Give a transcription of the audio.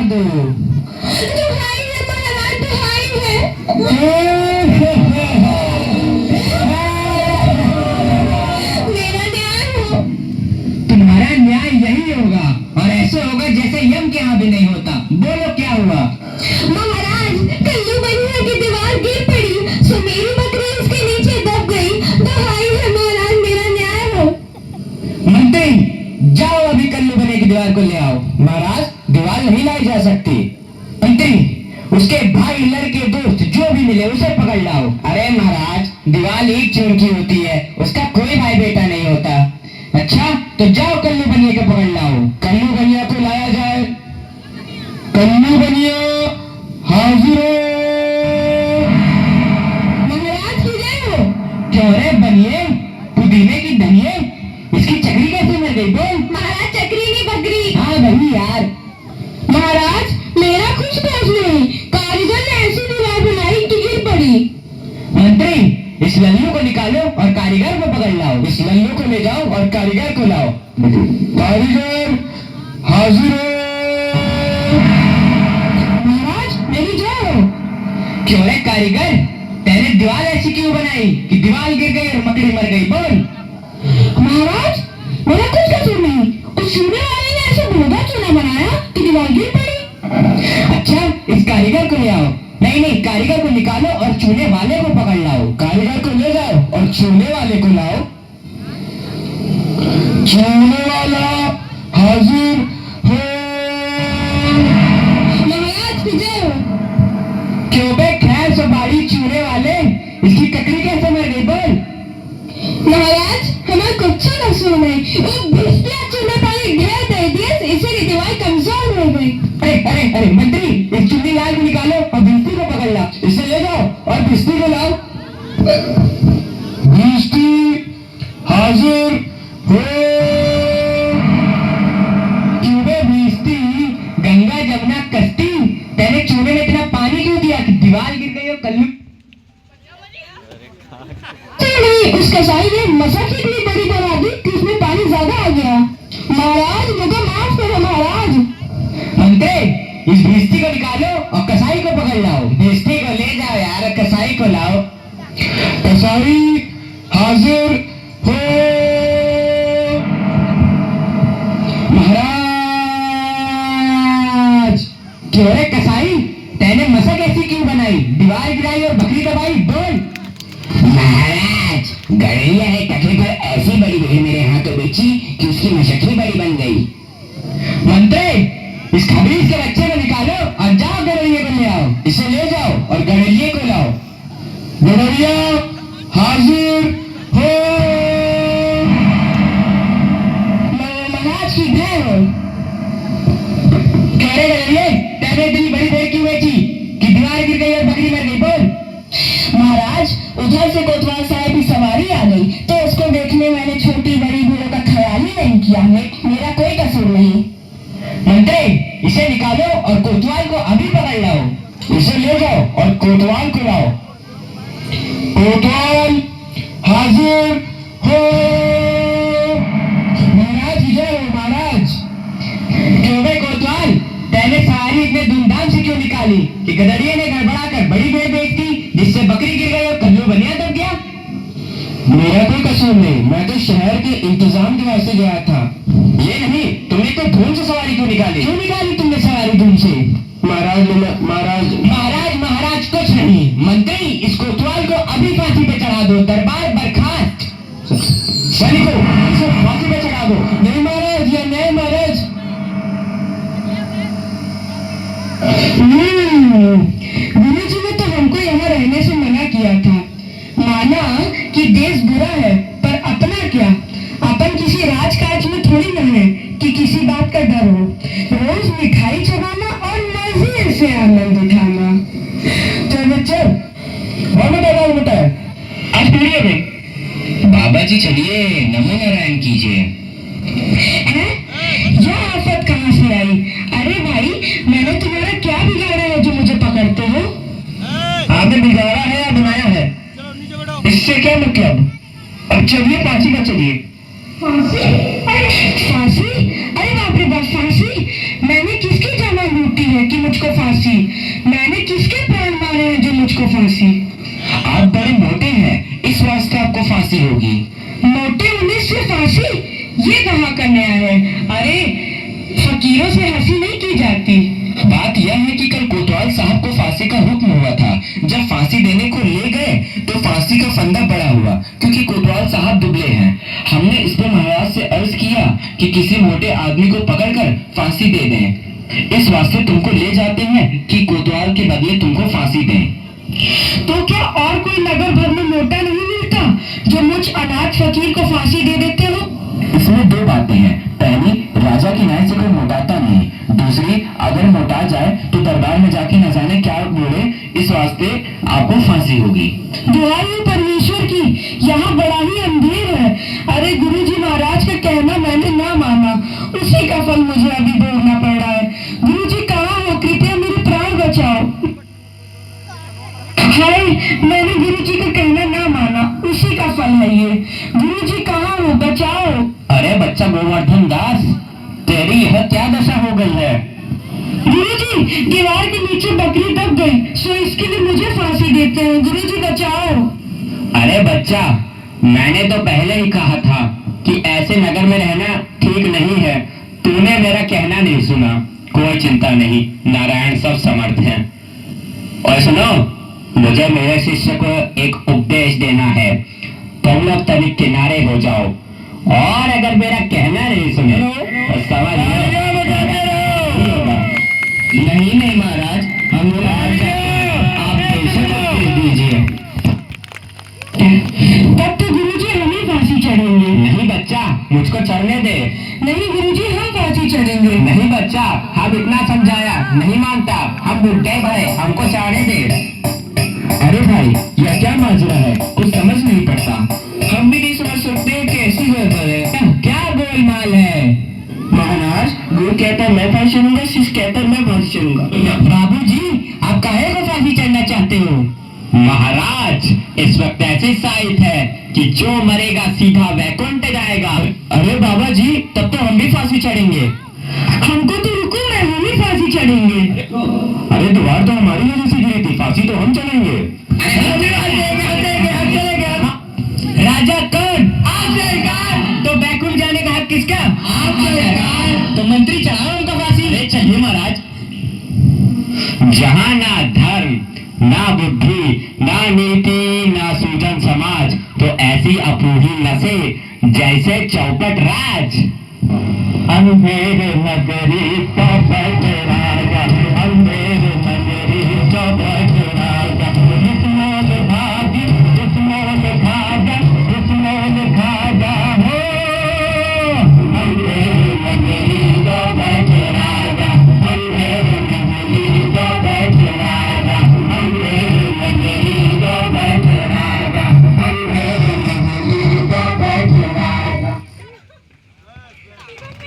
दो। दुहाई है महाराज, दुहाई है। मेरा न्याय हो। तुम्हारा न्याय यही होगा, और ऐसे होगा जैसे यम के यहाँ भी नहीं होता। बोलो क्या हुआ? महाराज, कल्लू बनिया की दीवार गिर पड़ी, सो मेरी बकरी उसके नीचे दब गई। दुहाई है महाराज, मेरा न्याय हो। मंत्री, जाओ अभी कल्लू बनिया की दीवार को ले आओ। महाराज, दीवार नहीं लाई जा सकती। मंत्री, उसके भाई, लड़के, दोस्त जो भी मिले उसे पकड़ लाओ। अरे महाराज, दीवार एक चोर की होती है, उसका कोई भाई बेटा नहीं होता। अच्छा, तो जाओ कल्लू बनिया को पकड़ लाओ। कल्लू बनिया को लाया जाए। कल्लू बनिया हाजिर हो। महाराज की जय हो। क्यों रे बनिए, पुदीने की धनिये, इसकी चक्री कैसे मर गई? बोल। महाराज, चक्री नहीं बकरी। हाँ वही यार। महाराज, मेरा कुछ दोष नहीं, कारीगर ने ऐसी दीवार बनाई कि गिर पड़ी। मंत्री, इस लल्लू को निकालो और कारीगर को पकड़ लाओ। इस लल्लू को ले जाओ और कारीगर को लाओ। कारीगर हाजिर हो। महाराज, मेरी जय हो। क्यों रे कारीगर, तेरे दीवार ऐसी क्यों बनाई कि दीवार गिर गई और मकड़ी मर गई? बोल। महाराज, मेरा कुछ कसूर नहीं, उस चूने वाले ने ऐसा भोगा चूना बनाया कि दीवार गिर पड़ी। अच्छा, इस कारीगर को ले आओ। नहीं नहीं, कारीगर को निकालो और चूने वाले को पकड़ लाओ। कारीगर को ले जाओ और चूने वाले को लाओ। चूने वाला हाजिर हो। महाराज की जय हो। क्यों बे खैर सवारी चूने वाले, इसकी ककड़ी कैसे मर गई? बोल। महाराज, हमें कुछ कसूर नहीं, एक भिष्टिया चूने पर एक ढेर दे दिए, इसीलिए दीवार कमजोर हो गई। अरे अरे अरे मंत्री, इस चुन्नी लाल को निकालो और भिस्ती को पकड़ लाओ। इसे ले जाओ और भिस्ती को लाओ। भिस्ती हाजिर हो। क्यों भिस्ती, गंगा जमुना कश्ती, तेरे चूने में इतना पानी क्यों दिया कि दीवार गिर गई? हो कल्लू नहीं, उस कसाई ने मशक इतनी बड़ी बना दी कि उसमें पानी ज्यादा आ गया। महाराज, मुझे माफ करो महाराज। मंत्री, इस भिस्ती को निकालो और कसाई को पकड़ लाओ। भिस्ती को ले जाओ यार, कसाई को लाओ। कसाई हाजिर हो। महाराज, क्यों रे कसाई, तेने मशक ऐसी क्यों बनाई? दीवार गिराई और बकरी दबाई? बोल। महाराज, गड़ैया ने कटरे पर ऐसी बड़ी भीड़ मेरे हाथों बेची कि उसकी मशक ही बड़ी बन गई। मंत्री, इस खबीज के बच्चे को निकालो और जाओ गड़ैया को ले आओ। इसे ले जाओ और गड़ैया को लाओ। गड़ैया हाजिर हो। महाराज की जय हो। कह रहे गड़ैया, तेने इतनी बड़ी भीड़ क्यों बेची कि दीवार गिर गई और बकरी मर गई? बोल। महाराज, उधर से कोतवाल साहब की सवारी आ गई तो उसको देखने मैंने छोटी बड़ी भीड़ों का ख्याल ही नहीं किया। मेरा कोई कसूर नहीं। मंत्री, इसे निकालो और कोतवाल को अभी पकड़ लाओ। इसे ले जाओ और कोतवाल को लाओ। कोतवाल हाजिर हो। महाराज जय हो। महाराज, क्यों बे कोतवाल, तेने सवारी इतने धूमधाम से क्यों निकाली कि गदड़िये ने गड़बड़ा कर बड़ी भीड़ बेच दी, जिससे बकरी गिर गई और कल्लू बनिया दब गया? मेरा कोई कसूर नहीं, मैं तो शहर के इंतजाम के वास्ते गया था। ये नहीं, तुमने तो धूम से सवारी क्यों निकाली? क्यों निकाली तुमने सवारी धूम से? महाराज महाराज महाराज कुछ नहीं। मंत्री, इस कोतवाल को अभी फांसी पे चढ़ा दो। दरबार बर्खास्त। सैनिकों, इसे फांसी पे चढ़ा दो। नहीं महाराज, ये नहीं महाराज। गुरु जी ने तो हमको यहाँ रहने से मना किया था। माना कि देश बुरा है, पर अपना क्या, अपन किसी राजकाज में थोड़ी ना है कि किसी बात का डर हो। रोज मिठाई चबाना और मजे से आनंद उठाना। चल और बेटा आज पीड़िए में। बाबा जी चलिए, नमो नारायण कीजिए। हैं? यह आफत कहाँ से आई? अरे भाई, मैंने तुम्हारा क्या बिगाड़ा है जो मुझे पकड़ते हो? आपने बिगाड़ा है या बनाया है, इससे क्या मतलब? अब चलिए फांसी का चलिए। फांसी? फांसी? अरे बाप रे बाप, फांसी? मैंने किसकी जान लूटी है? फांसी होगी। मोटे होने से फांसी? ये कहाँ का नया है? अरे फकीरों से हंसी नहीं की जाती। बात यह है कि कल कोतवाल साहब को फांसी का हुक्म हुआ था। जब फांसी देने को ले गए तो फांसी का फंदा बड़ा हुआ, क्योंकि कोतवाल साहब दुबले हैं। हमने इस पर महाराज से अर्ज किया कि किसी मोटे आदमी को पकड़कर फांसी दे दें। इस वास्ते तुमको ले जाते हैं कि कोतवाल के बदले तुमको फांसी दें। तो क्या और कोई नगर भर में मोटा नहीं मिलता जो मुझ अनाथ फकीर को फांसी दे देते हो? इसमें दो बातें हैं। पहली, राजा की न्याय से कोई मोटाता नहीं। दूसरी, अगर मोटा जाए तो दरबार में जाके न जाने क्या बोले, इस वास्ते आपको फांसी होगी। दुहाई हो परमेश्वर की, यहाँ बड़ा ही अंधेर है। अरे गुरुजी महाराज का कहना मैंने ना माना, उसी का फल मुझे अभी भोगना पड़ रहा है। गुरुजी कहाँ हो? कृपया मेरे प्राण बचाओ। हाय, मैंने गुरुजी का कहना ना माना, उसी का फल है ये। गुरुजी कहाँ हो? बचाओ। अरे बच्चा गोवर्धन दास, तेरी यह क्या दशा हो गई है? गुरुजी, दीवार के नीचे बकरी दब गई, सो इसके लिए मुझे फांसी देते हैं। गुरुजी बचाओ। अरे बच्चा, मैंने तो पहले ही कहा था कि ऐसे नगर में रहना ठीक नहीं है। तूने मेरा कहना नहीं सुना। कोई चिंता नहीं, नारायण सब समर्थ हैं। और सुनो, मुझे मेरे शिष्य को एक उपदेश देना है। तुम लोग तभी किनारे हो जाओ, और अगर मेरा कहना नहीं सुने तो समझ लो। नहीं महाराज, हम लोग आप बेशक उपदेश दीजिए। तब तो गुरुजी हम ही फांसी चढ़ेंगे। नहीं बच्चा, मुझको चढ़ने दे। नहीं गुरुजी, हम फांसी चढ़ेंगे। नहीं बच्चा, हम इतना समझाया नहीं मानता। हम बुढ़े भाई, हमको चढ़ने दे। अरे भाई, यह क्या माजरा है? कुछ समझ नहीं पड़ता। हम भी नहीं समझ सकते कैसी गड़बड़ है। क्या गोलमाल है? महाराज, गुरु कहता है मैं फांसी चढ़ूंगा, शिष्य कहता है मैं फांसी चढ़ूंगा। बाबू जी, आप काहे को फांसी चढ़ना चाहते हो? महाराज, इस वक्त ऐसी साइट है कि जो मरेगा सीधा वैकुंठ जाएगा। अरे बाबा जी, तब तो हम भी फांसी चढ़ेंगे। हमको तो रुको ना, हम ही फांसी चढ़ेंगे। अरे द्वार तो हमारी वजह से गिरी थी, फांसी तो हम चढ़ेंगे। राजा कौन? आप सरकार। तो बैकुंठ जाने का हक किसका? आप सरकार। तो मंत्री चढ़ाओ उनका फांसी। चलिए महाराज। जहाँ ना धर्म, ना बुद्धि, ना नीति, ना सूजन समाज, तो ऐसी अपूही नसे जैसे चौपट राज। अंधेरे नगरी